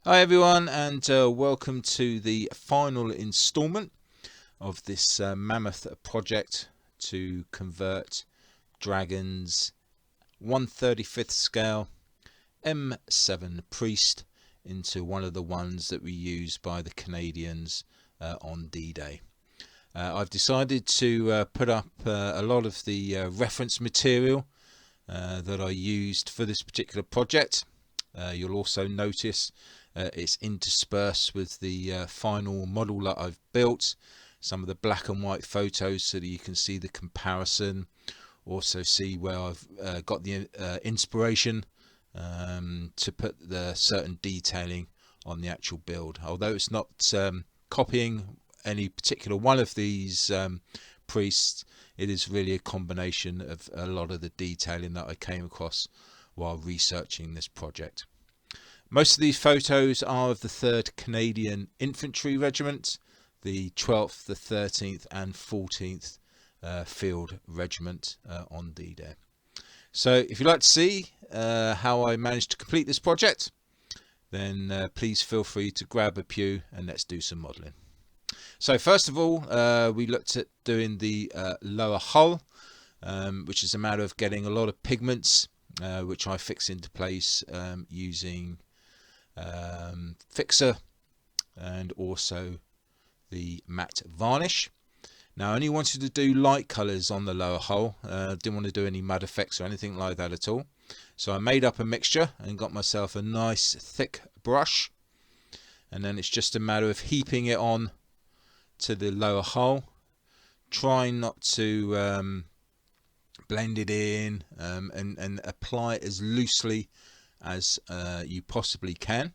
Hi everyone, and welcome to the final instalment of this mammoth project to convert Dragon's 1/35th scale M7 Priest into one of the ones that we used by the Canadians on D-Day. I've decided to put up a lot of the reference material that I used for this particular project. You'll also notice it's interspersed with the final model that I've built, some of the black and white photos so that you can see the comparison, also see where I've got the inspiration to put the certain detailing on the actual build. Although it's not copying any particular one of these priests, it is really a combination of a lot of the detailing that I came across while researching this project. Most of these photos are of the 3rd Canadian Infantry Regiment, the 12th, the 13th and 14th Field Regiment on D-Day. So if you'd like to see how I managed to complete this project, then please feel free to grab a pew and let's do some modelling. So first of all, we looked at doing the lower hull, which is a matter of getting a lot of pigments, which I fix into place using fixer and also the matte varnish. Now I only wanted to do light colours on the lower hull, didn't want to do any mud effects or anything like that at all. So I made up a mixture and got myself a nice thick brush, and then it's just a matter of heaping it on to the lower hull, trying not to blend it in and apply it as loosely as you possibly can,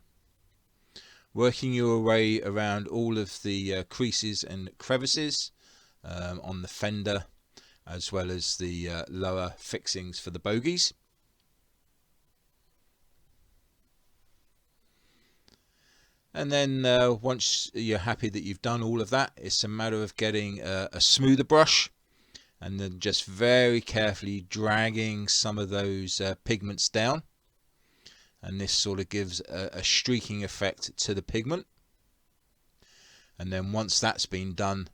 working your way around all of the creases and crevices on the fender, as well as the lower fixings for the bogies. And then once you're happy that you've done all of that, it's a matter of getting a smoother brush and then just very carefully dragging some of those pigments down, and this sort of gives a streaking effect to the pigment. And then once that's been done,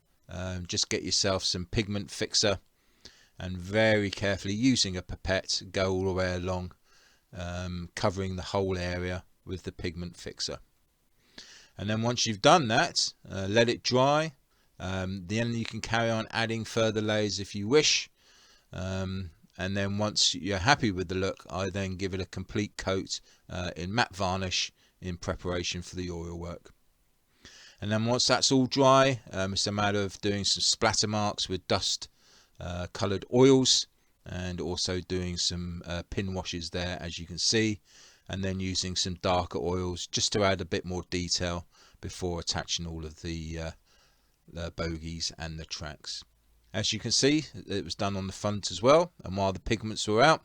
just get yourself some pigment fixer and very carefully, using a pipette, go all the way along, covering the whole area with the pigment fixer. And then once you've done that, let it dry. Then you can carry on adding further layers if you wish. And then once you're happy with the look, I then give it a complete coat in matte varnish in preparation for the oil work. And then once that's all dry, it's a matter of doing some splatter marks with dust coloured oils, and also doing some pin washes there, as you can see, and then using some darker oils just to add a bit more detail before attaching all of the bogies and the tracks. As you can see, it was done on the front as well, and while the pigments were out,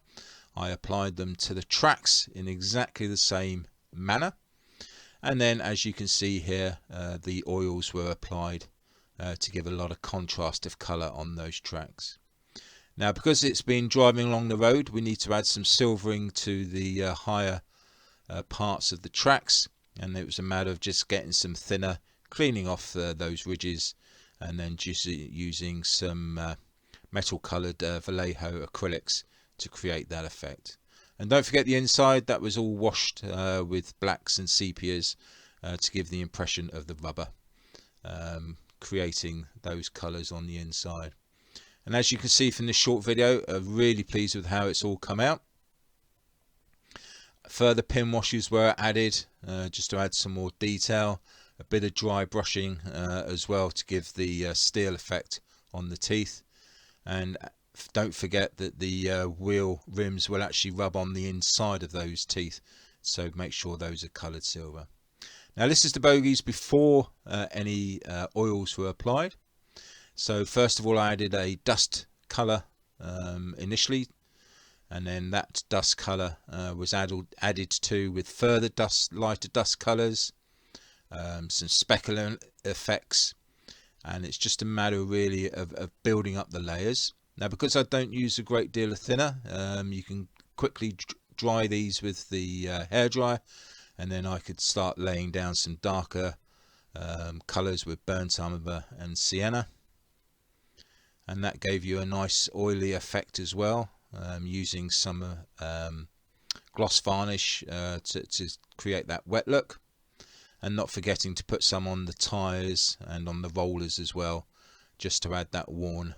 I applied them to the tracks in exactly the same manner. And then, as you can see here, the oils were applied to give a lot of contrast of colour on those tracks. Now, because it's been driving along the road, we need to add some silvering to the higher parts of the tracks, and it was a matter of just getting some thinner, cleaning off those ridges, and then just using some metal coloured Vallejo acrylics to create that effect. And don't forget the inside, that was all washed with blacks and sepias to give the impression of the rubber, creating those colours on the inside. And as you can see from this short video, I'm really pleased with how it's all come out. Further pin washes were added just to add some more detail, a bit of dry brushing as well to give the steel effect on the teeth. And don't forget that the wheel rims will actually rub on the inside of those teeth, so make sure those are coloured silver. Now this is the bogies before any oils were applied. So first of all, I added a dust colour initially, and then that dust colour was added to with further lighter dust colours, some specular effects, and it's just a matter really of building up the layers. Now, because I don't use a great deal of thinner, you can quickly dry these with the hairdryer, and then I could start laying down some darker colours with burnt umber and sienna, and that gave you a nice oily effect as well, using some gloss varnish to create that wet look, and not forgetting to put some on the tyres and on the rollers as well, just to add that worn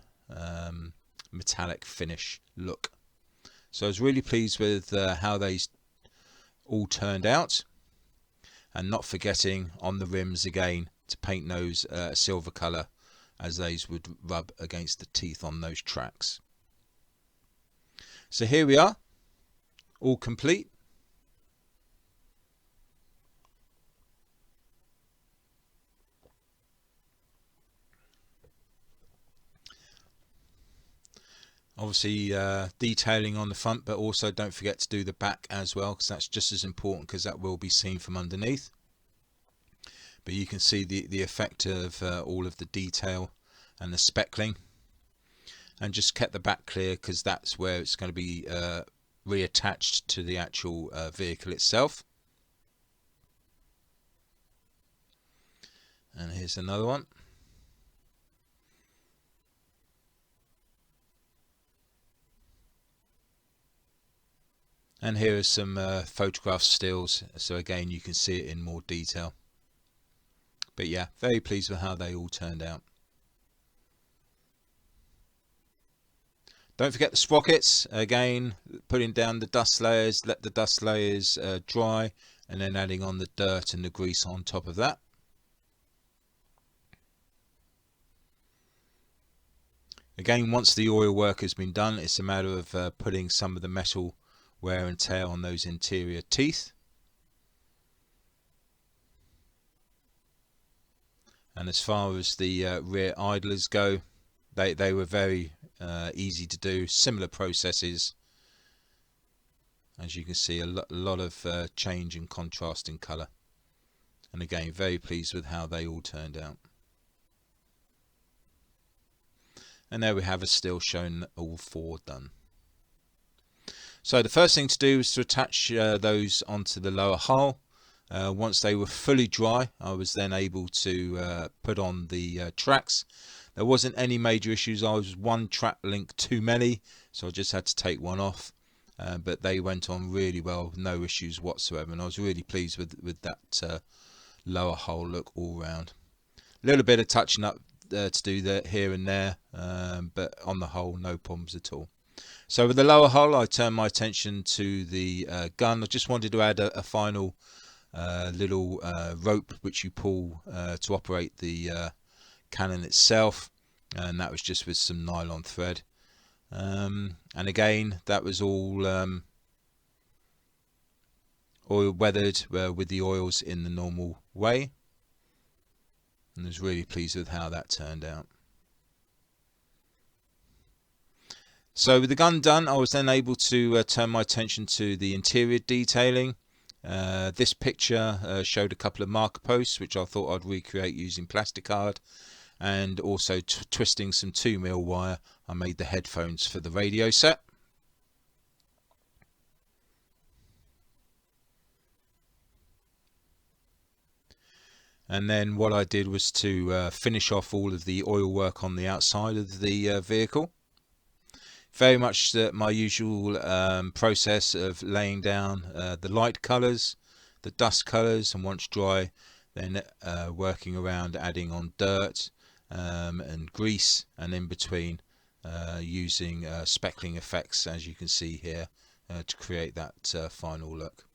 metallic finish look. So I was really pleased with how they all turned out, and not forgetting on the rims again to paint those a silver colour, as those would rub against the teeth on those tracks. So here we are, all complete. Obviously detailing on the front, but also don't forget to do the back as well, because that's just as important, because that will be seen from underneath. But you can see the effect of all of the detail and the speckling, and just kept the back clear because that's where it's going to be reattached to the actual vehicle itself. And here's another one. And here are some photograph stills, so again you can see it in more detail. But yeah, very pleased with how they all turned out. Don't forget the sprockets, again putting down the dust layers, let the dust layers dry, and then adding on the dirt and the grease on top of that. Again, once the oil work has been done, it's a matter of putting some of the metal wear and tear on those interior teeth. And as far as the rear idlers go, they were very easy to do, similar processes. As you can see, a lot of change and contrast in colour, and again very pleased with how they all turned out. And there we have a still showing all four done. So the first thing to do is to attach those onto the lower hull. Once they were fully dry, I was then able to put on the tracks. There wasn't any major issues. I was one track link too many, so I just had to take one off. But they went on really well, no issues whatsoever, and I was really pleased with that lower hull look all round. A little bit of touching up to do there here and there, but on the whole, no problems at all. So with the lower hull, I turned my attention to the gun. I just wanted to add a final little rope which you pull to operate the cannon itself, and that was just with some nylon thread. And again, that was all oil weathered with the oils in the normal way, and I was really pleased with how that turned out. So with the gun done, I was then able to turn my attention to the interior detailing. This picture showed a couple of marker posts which I thought I'd recreate using plastic card, and also twisting some 2mm wire, I made the headphones for the radio set. And then what I did was to finish off all of the oil work on the outside of the vehicle. Very much my usual process of laying down the light colours, the dust colours, and once dry, then working around adding on dirt and grease, and in between using speckling effects, as you can see here, to create that final look.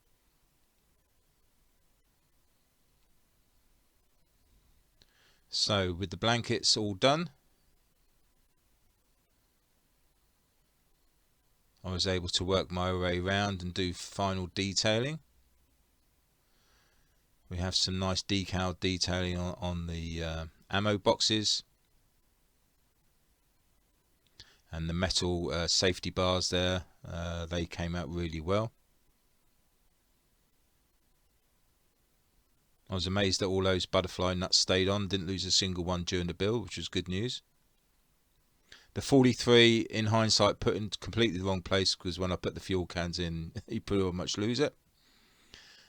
So with the blankets all done, I was able to work my way around and do final detailing. We have some nice decal detailing on the ammo boxes, and the metal safety bars there, they came out really well. I was amazed that all those butterfly nuts stayed on, didn't lose a single one during the build, which was good news. The 43, in hindsight, put in completely the wrong place, because when I put the fuel cans in, you pretty much lose it.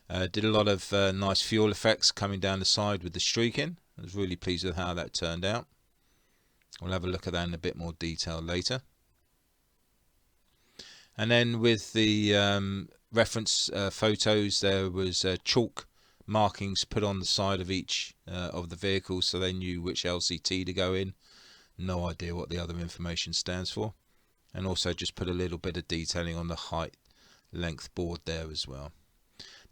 Did a lot of nice fuel effects coming down the side with the streaking. I was really pleased with how that turned out. We'll have a look at that in a bit more detail later. And then with the reference photos, there was chalk markings put on the side of each of the vehicles, so they knew which LCT to go in. No idea what the other information stands for. And also just put a little bit of detailing on the height length board there as well.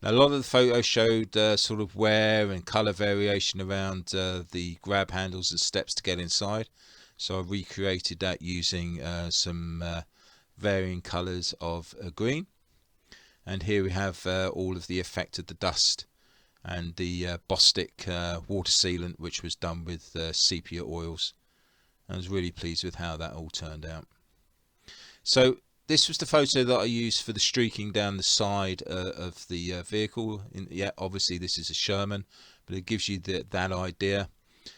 Now, a lot of the photos showed sort of wear and colour variation around the grab handles and steps to get inside. So I recreated that using some varying colours of green. And here we have all of the effect of the dust and the Bostik water sealant, which was done with sepia oils. I was really pleased with how that all turned out. So this was the photo that I used for the streaking down the side of the vehicle. Yeah, obviously this is a Sherman, but it gives you that idea.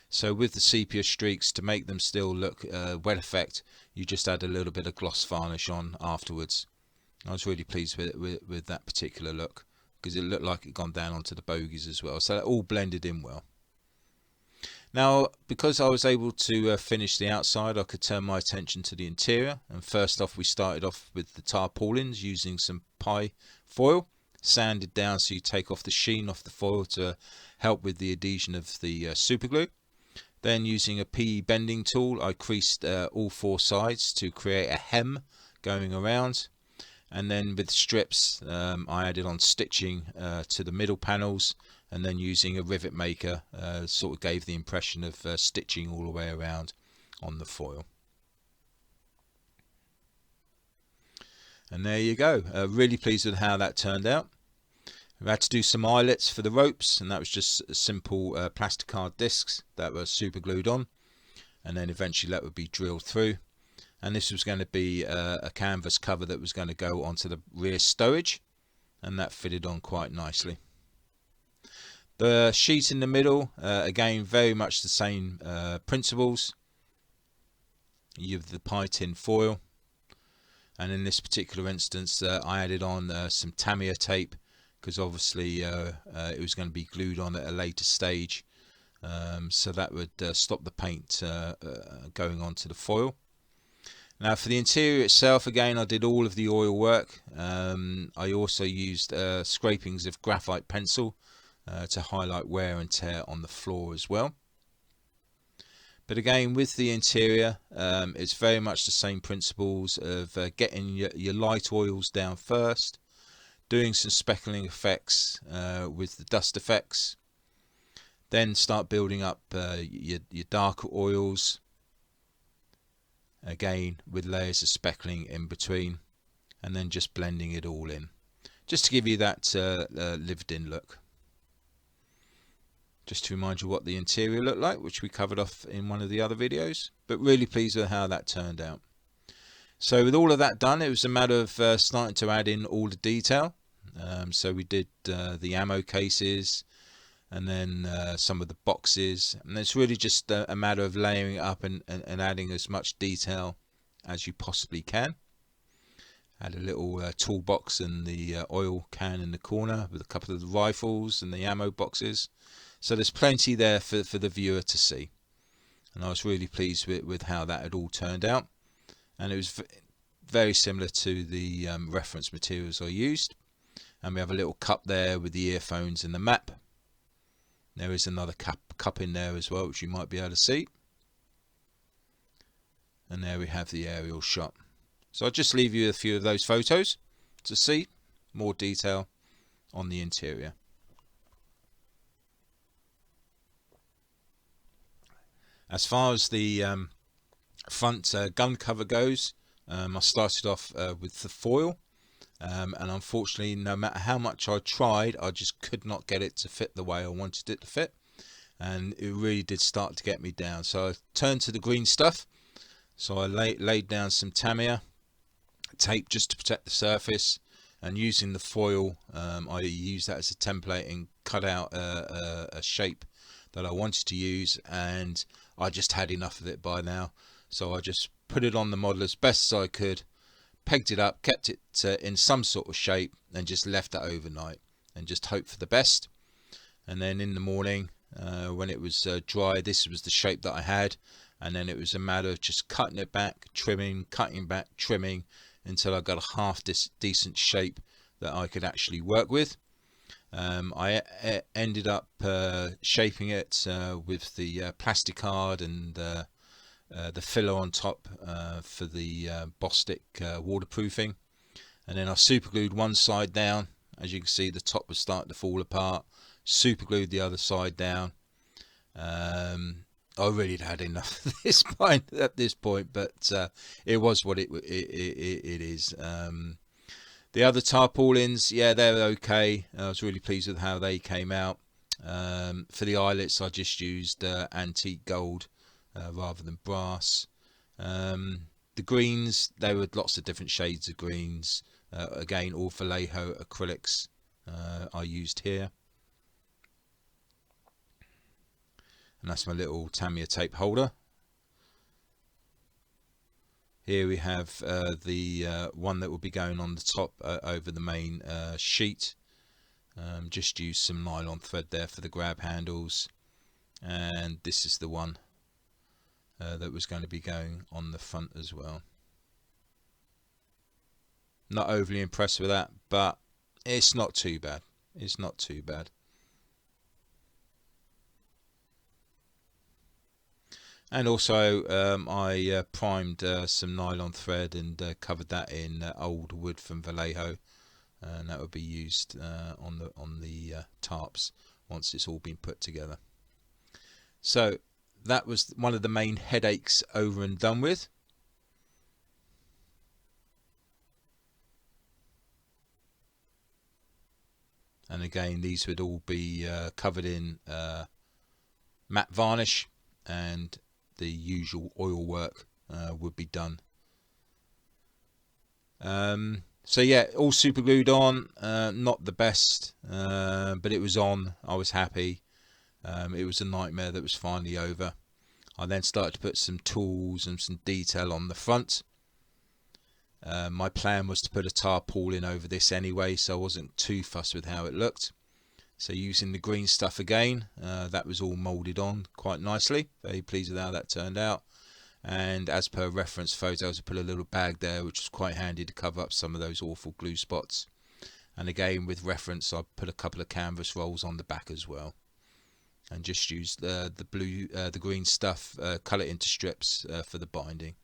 So with the sepia streaks, to make them still look wet effect, you just add a little bit of gloss varnish on afterwards. I was really pleased with that particular look, because it looked like it had gone down onto the bogies as well. So that all blended in well. Now, because I was able to finish the outside, I could turn my attention to the interior. And first off, we started off with the tarpaulins using some pie foil, sanded down so you take off the sheen off the foil to help with the adhesion of the super glue. Then using a PE bending tool, I creased all four sides to create a hem going around. And then with strips, I added on stitching to the middle panels, and then using a rivet maker sort of gave the impression of stitching all the way around on the foil. And there you go. Really pleased with how that turned out. We had to do some eyelets for the ropes, and that was just simple plastic card discs that were super glued on, and then eventually that would be drilled through. And this was going to be a canvas cover that was going to go onto the rear stowage, and that fitted on quite nicely. The sheet in the middle, again, very much the same principles. You have the pie tin foil, and in this particular instance I added on some Tamiya tape, because obviously it was going to be glued on at a later stage, so that would stop the paint going onto the foil. Now for the interior itself, again, I did all of the oil work. I also used scrapings of graphite pencil to highlight wear and tear on the floor as well. But again, with the interior, it's very much the same principles of getting your light oils down first, doing some speckling effects with the dust effects, then start building up your darker oils, again with layers of speckling in between, and then just blending it all in, just to give you that lived in look. Just to remind you what the interior looked like, which we covered off in one of the other videos, but really pleased with how that turned out. So with all of that done, it was a matter of starting to add in all the detail. So we did the ammo cases, and then some of the boxes, and it's really just a matter of layering it up and adding as much detail as you possibly can. Had a little toolbox and the oil can in the corner with a couple of the rifles and the ammo boxes. So there's plenty there for the viewer to see, and I was really pleased with how that had all turned out, and it was very similar to the reference materials I used. And we have a little cup there with the earphones and the map. There is another cup in there as well, which you might be able to see, and there we have the aerial shot. So I'll just leave you a few of those photos to see more detail on the interior. As far as the front gun cover goes, I started off with the foil, and unfortunately, no matter how much I tried, I just could not get it to fit the way I wanted it to fit, and it really did start to get me down. So I turned to the green stuff. So I laid down some Tamiya tape just to protect the surface, and using the foil, I used that as a template and cut out a shape that I wanted to use, and I just had enough of it by now, so I just put it on the model as best as I could, pegged it up, kept it in some sort of shape, and just left it overnight. and just hope for the best. And then in the morning, when it was dry, this was the shape that I had, and then it was a matter of just cutting it back, trimming, cutting back, trimming, until I got a half decent shape that I could actually work with. I ended up shaping it with the plastic card and the filler on top for the Bostik waterproofing, and then I super glued one side down. As you can see, the top was starting to fall apart. Super glued the other side down. I really had enough at this point, but it was what it is. The other tarpaulins, yeah, they're okay. I was really pleased with how they came out. For the eyelets, I just used antique gold rather than brass. The greens, there were lots of different shades of greens. Again, all Vallejo acrylics I used here. And that's my little Tamiya tape holder. Here we have the one that will be going on the top over the main sheet. Just use some nylon thread there for the grab handles, and this is the one that was going to be going on the front as well. Not overly impressed with that, but it's not too bad. It's not too bad. And also I primed some nylon thread and covered that in old wood from Vallejo, and that will be used on the tarps once it's all been put together. So that was one of the main headaches over and done with. And again, these would all be covered in matte varnish, and the usual oil work would be done. So yeah, all super glued on. Not the best, but it was on. I was happy. It was a nightmare that was finally over. I then started to put some tools and some detail on the front. My plan was to put a tarpaulin over this anyway, so I wasn't too fussed with how it looked. So using the green stuff again, that was all moulded on quite nicely. Very pleased with how that turned out. And as per reference photos, I put a little bag there, which was quite handy to cover up some of those awful glue spots. And again, with reference, I put a couple of canvas rolls on the back as well, and just used the green stuff, cut it into strips for the binding.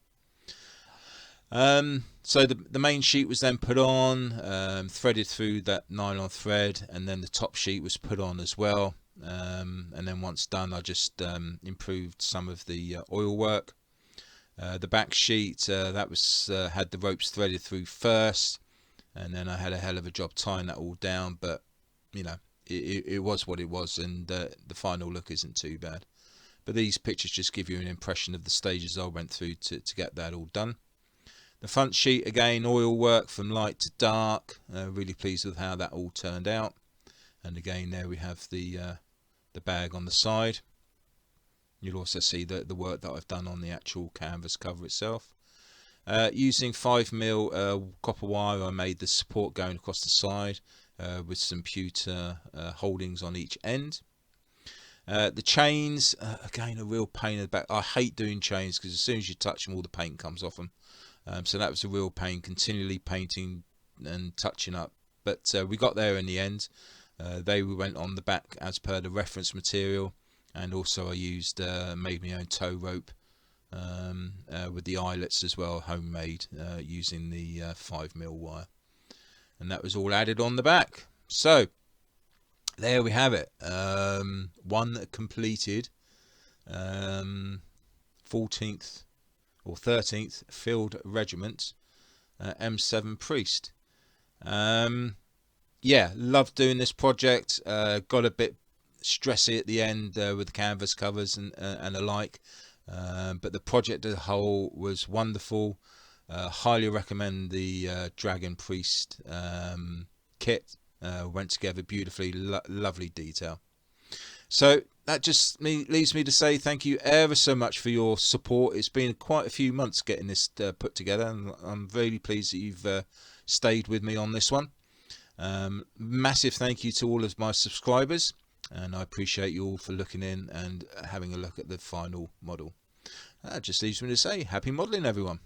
So the main sheet was then put on, threaded through that nylon thread, and then the top sheet was put on as well. And then once done, I just improved some of the oil work. The back sheet that was had the ropes threaded through first, and then I had a hell of a job tying that all down. But you know, it was what it was, and the final look isn't too bad. But these pictures just give you an impression of the stages I went through to get that all done. The front sheet, again, oil work from light to dark. Really pleased with how that all turned out. And again, there we have the bag on the side. You'll also see the work that I've done on the actual canvas cover itself. Using 5mm copper wire, I made the support going across the side with some pewter holdings on each end. The chains, again, a real pain in the back. I hate doing chains because as soon as you touch them, all the paint comes off them. So that was a real pain, continually painting and touching up. But we got there in the end. They went on the back as per the reference material, and also I used made my own tow rope with the eyelets as well, homemade, using the 5mm wire, and that was all added on the back. So there we have it. One completed 14th or 13th Field Regiment M7 Priest. Yeah, loved doing this project. Got a bit stressy at the end with the canvas covers and the like, but the project as a whole was wonderful. Highly recommend the Dragon Priest kit. Went together beautifully. Lovely detail. So that just leaves me to say thank you ever so much for your support. It's been quite a few months getting this put together, and I'm really pleased that you've stayed with me on this one. Massive thank you to all of my subscribers, and I appreciate you all for looking in and having a look at the final model. Just leaves me to say happy modelling, everyone.